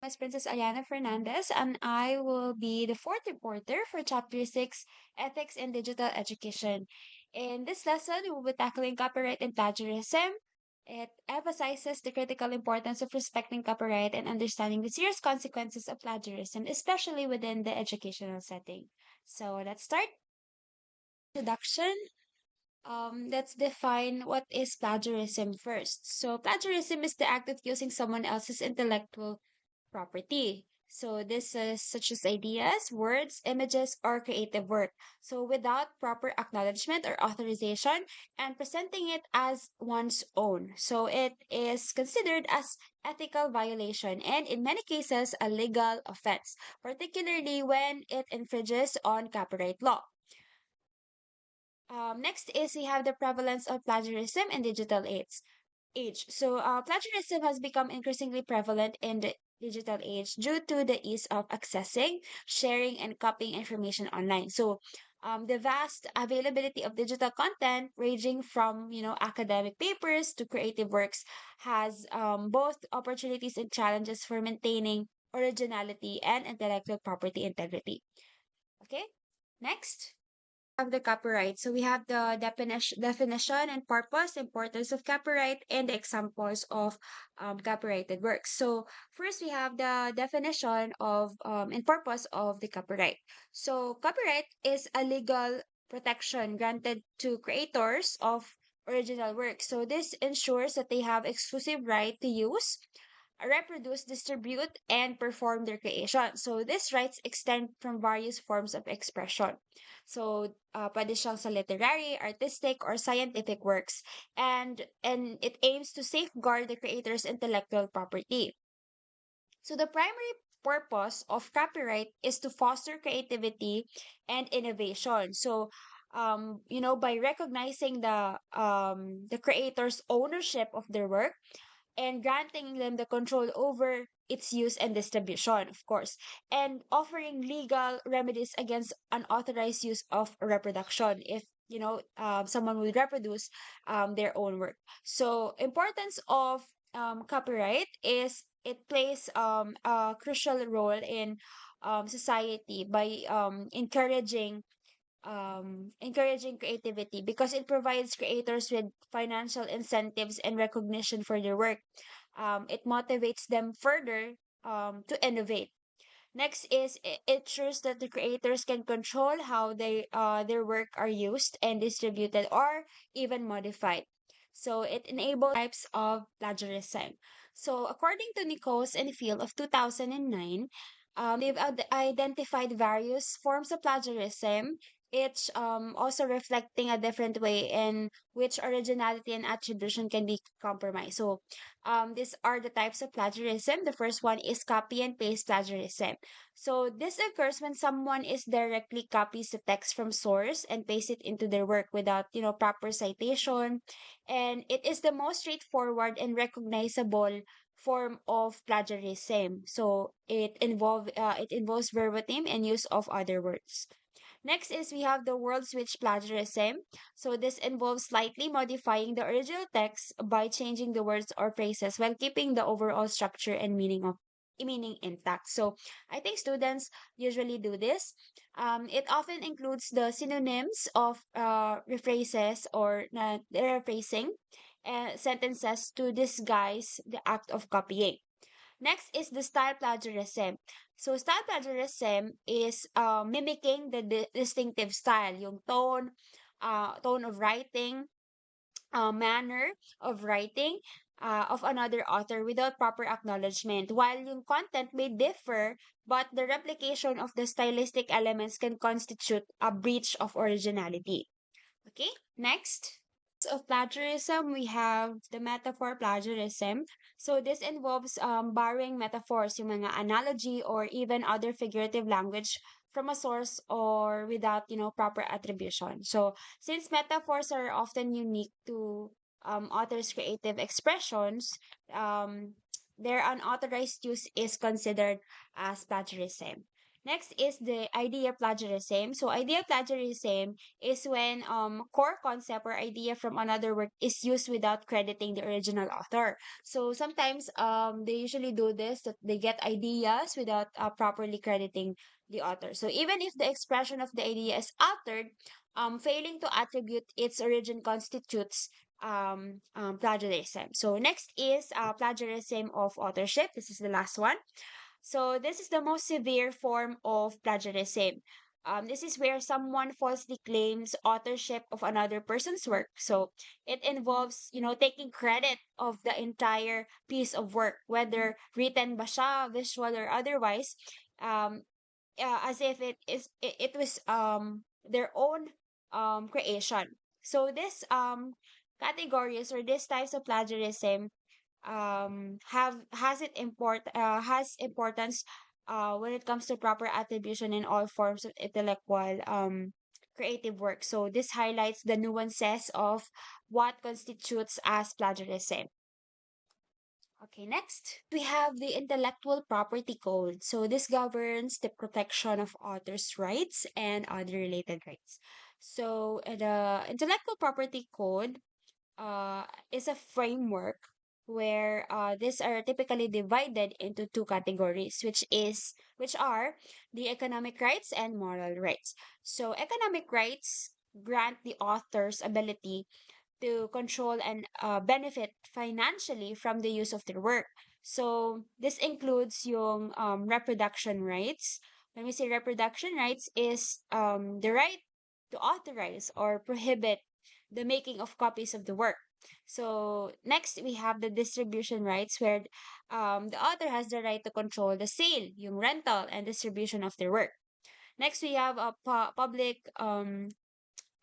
Miss Princess Ayana Fernandez, and I will be the fourth reporter for Chapter 6, Ethics in Digital Education. In this lesson, we will be tackling copyright and plagiarism. It emphasizes the critical importance of respecting copyright and understanding the serious consequences of plagiarism, especially within the educational setting. So let's start. Introduction. Let's define what is plagiarism first. So, plagiarism is the act of using someone else's intellectual property. So, this is such as ideas, words, images, or creative work. So, without proper acknowledgement or authorization and presenting it as one's own. So, it is considered as ethical violation and in many cases a legal offense, particularly when it infringes on copyright law. Next is we have the prevalence of plagiarism in digital age. So, plagiarism has become increasingly prevalent in the digital age due to the ease of accessing, sharing, and copying information online. So, the vast availability of digital content, ranging from academic papers to creative works, has both opportunities and challenges for maintaining originality and intellectual property integrity. Okay, next of the copyright. So we have the definition and purpose, importance of copyright, and the examples of copyrighted works. So first we have the definition of and purpose of the copyright. So copyright is a legal protection granted to creators of original works. So this ensures that they have exclusive right to use, reproduce, distribute, and perform their creation. So these rights extend from various forms of expression. So, pwede siyang sa literary, artistic, or scientific works. And it aims to safeguard the creator's intellectual property. So the primary purpose of copyright is to foster creativity and innovation. So, by recognizing the creator's ownership of their work and granting them the control over its use and distribution, of course, and offering legal remedies against unauthorized use of reproduction if someone will reproduce their own work. So, importance of copyright is it plays a crucial role in society by encouraging creativity because it provides creators with financial incentives and recognition for their work. It motivates them further to innovate. Next is it ensures that the creators can control how their work are used and distributed or even modified. So it enables types of plagiarism. So according to Nichols and Field of 2009, they've identified various forms of plagiarism, each also reflecting a different way in which originality and attribution can be compromised. So these are the types of plagiarism. The first one is copy and paste plagiarism. So this occurs when someone is directly copies the text from source and paste it into their work without, proper citation. And it is the most straightforward and recognizable form of plagiarism. So it involves verbatim and use of other words. Next is we have the world switch plagiarism. So this involves slightly modifying the original text by changing the words or phrases while keeping the overall structure and meaning intact. So I think students usually do this. It often includes the synonyms of rephrases or rephrasing sentences to disguise the act of copying. Next is the style plagiarism. So style plagiarism is mimicking the distinctive style, yung tone of writing, manner of writing of another author without proper acknowledgement. While yung content may differ, but the replication of the stylistic elements can constitute a breach of originality. Okay, next of plagiarism, we have the metaphor plagiarism. So this involves borrowing metaphors, yung mga analogy or even other figurative language from a source or without, proper attribution. So since metaphors are often unique to authors' creative expressions, their unauthorized use is considered as plagiarism. Next is the idea plagiarism. So idea plagiarism is when core concept or idea from another work is used without crediting the original author. So sometimes they usually do this, that they get ideas without properly crediting the author. So even if the expression of the idea is altered, failing to attribute its origin constitutes plagiarism. So next is plagiarism of authorship. This is the last one. So this is the most severe form of plagiarism. This is where someone falsely claims authorship of another person's work. So it involves, taking credit of the entire piece of work, whether written ba siya, visual or otherwise, um, as if it was their own creation. So this categories or these types of plagiarism has importance when it comes to proper attribution in all forms of intellectual creative work. So this highlights the nuances of what constitutes as plagiarism. Okay, next we have the Intellectual Property Code. So this governs the protection of authors' rights and other related rights. So the Intellectual Property Code is a framework where these are typically divided into two categories, which are the economic rights and moral rights. So economic rights grant the author's ability to control and benefit financially from the use of their work. So this includes yung reproduction rights. When we say reproduction rights is the right to authorize or prohibit the making of copies of the work. So next we have the distribution rights where the author has the right to control the sale, yung rental and distribution of their work. Next we have a public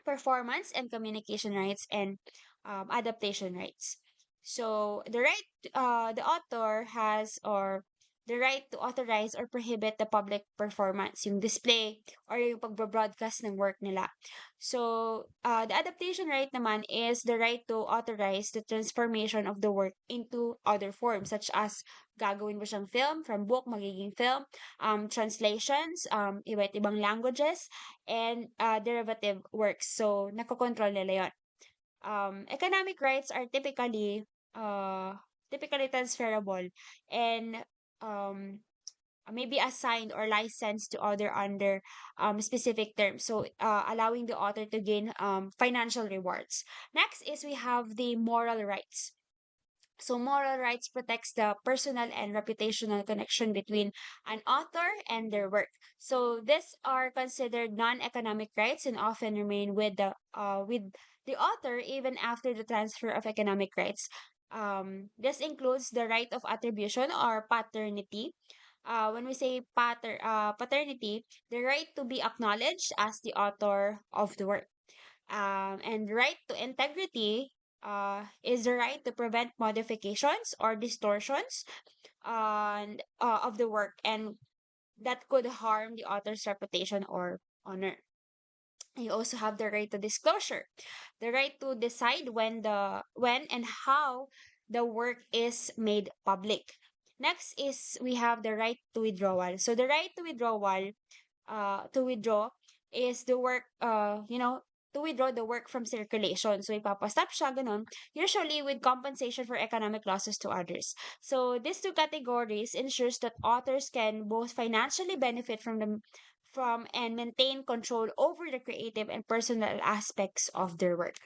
performance and communication rights and adaptation rights. So the author has or the right to authorize or prohibit the public performance, yung display or yung pagbabroadcast ng work nila. So the adaptation right naman is the right to authorize the transformation of the work into other forms such as gagawin mo siyang film, from book magiging film, translations, iba't ibang languages, and derivative works. So, nakokontrol nila yon. Economic rights are typically transferable and um, may be assigned or licensed to other under specific terms. So, allowing the author to gain financial rewards. Next is we have the moral rights. So moral rights protects the personal and reputational connection between an author and their work. So these are considered non-economic rights and often remain with the author even after the transfer of economic rights. This includes the right of attribution or paternity. When we say paternity, the right to be acknowledged as the author of the work. And right to integrity is the right to prevent modifications or distortions of the work and that could harm the author's reputation or honor. You also have the right to disclosure, the right to decide when and how the work is made public. Next is we have the right to withdrawal. So the right to withdraw is the work, to withdraw the work from circulation. So, ipapastop siya, ganun, usually with compensation for economic losses to others. So, these two categories ensures that authors can both financially benefit from and maintain control over the creative and personal aspects of their work.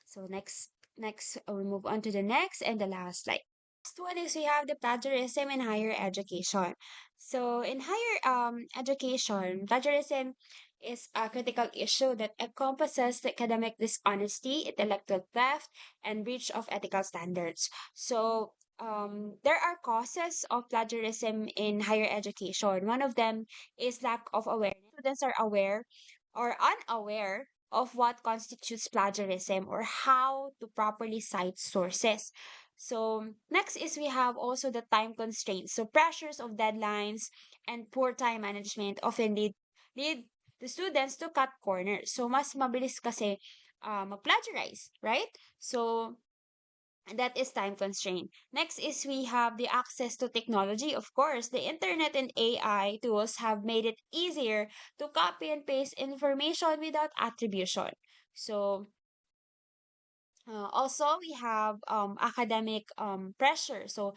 So, next, we move on to the next and the last slide. Next one is we have the plagiarism in higher education. So in higher education, plagiarism is a critical issue that encompasses the academic dishonesty, intellectual theft, and breach of ethical standards. So there are causes of plagiarism in higher education. One of them is lack of awareness. Students are aware or unaware of what constitutes plagiarism or how to properly cite sources. So next is we have also the time constraints. So pressures of deadlines and poor time management often lead the students to cut corners. So mas mabilis kasi mag-plagiarize, right? So that is time constraint. Next is we have the access to technology. Of course, the internet and AI tools have made it easier to copy and paste information without attribution. So also, we have academic pressure. So,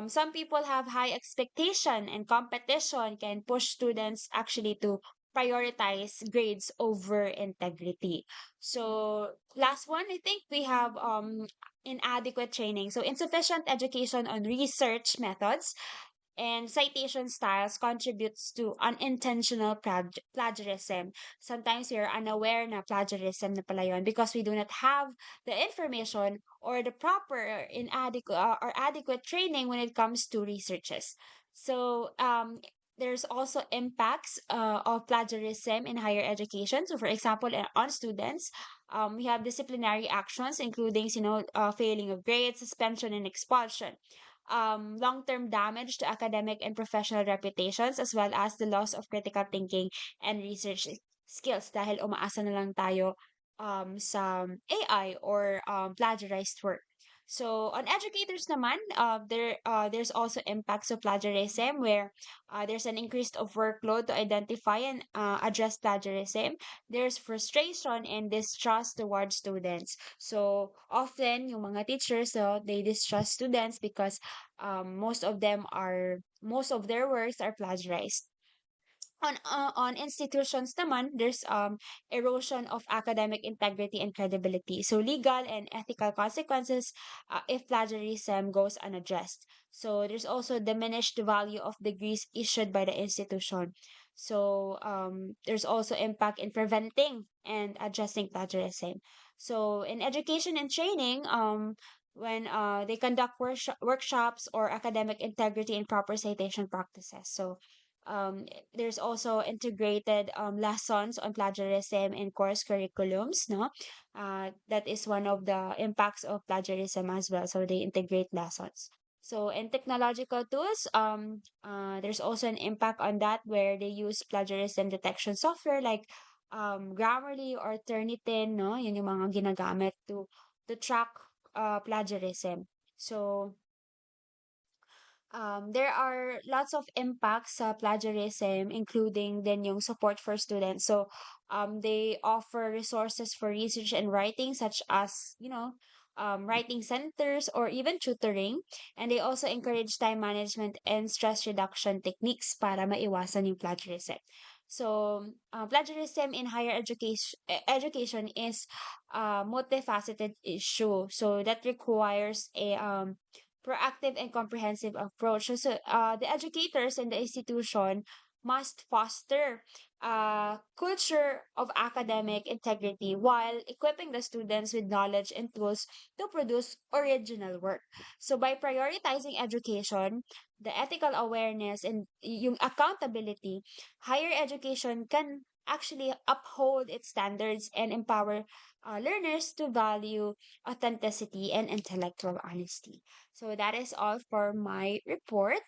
some people have high expectation, and competition can push students actually to prioritize grades over integrity. So, last one, I think we have inadequate training. So, insufficient education on research methods and citation styles contributes to unintentional plagiarism. Sometimes we are unaware na plagiarism na pala yun because we do not have the information or the proper inadequate or adequate training when it comes to researches. So there's also impacts of plagiarism in higher education. So for example, on students, we have disciplinary actions, including failing of grades, suspension, and expulsion, long-term damage to academic and professional reputations, as well as the loss of critical thinking and research skills dahil umaasa na lang tayo sa AI or plagiarized work. So on educators naman, there's also impacts of plagiarism where there's an increase of workload to identify and address plagiarism. There's frustration and distrust towards students. So often yung mga teachers, they distrust students because most of their works are plagiarized. On institutions naman, there's erosion of academic integrity and credibility. So legal and ethical consequences if plagiarism goes unaddressed. So there's also diminished value of degrees issued by the institution. So there's also impact in preventing and addressing plagiarism. So in education and training, when they conduct workshops or academic integrity and proper citation practices. So there's also integrated lessons on plagiarism in course curriculums, no? That is one of the impacts of plagiarism as well. So they integrate lessons. So in technological tools, there's also an impact on that where they use plagiarism detection software like Grammarly or Turnitin, no? Yun yung mga ginagamit to track plagiarism. So there are lots of impacts sa plagiarism, including din yung support for students. So, they offer resources for research and writing, such as, writing centers or even tutoring. And they also encourage time management and stress reduction techniques para maiwasan yung plagiarism. So, plagiarism in higher education is a multifaceted issue. So, that requires a proactive and comprehensive approach. So, the educators and the institution must foster a culture of academic integrity while equipping the students with knowledge and tools to produce original work. So, by prioritizing education, the ethical awareness, and yung accountability, higher education can actually uphold its standards and empower learners to value authenticity and intellectual honesty. So that is all for my report.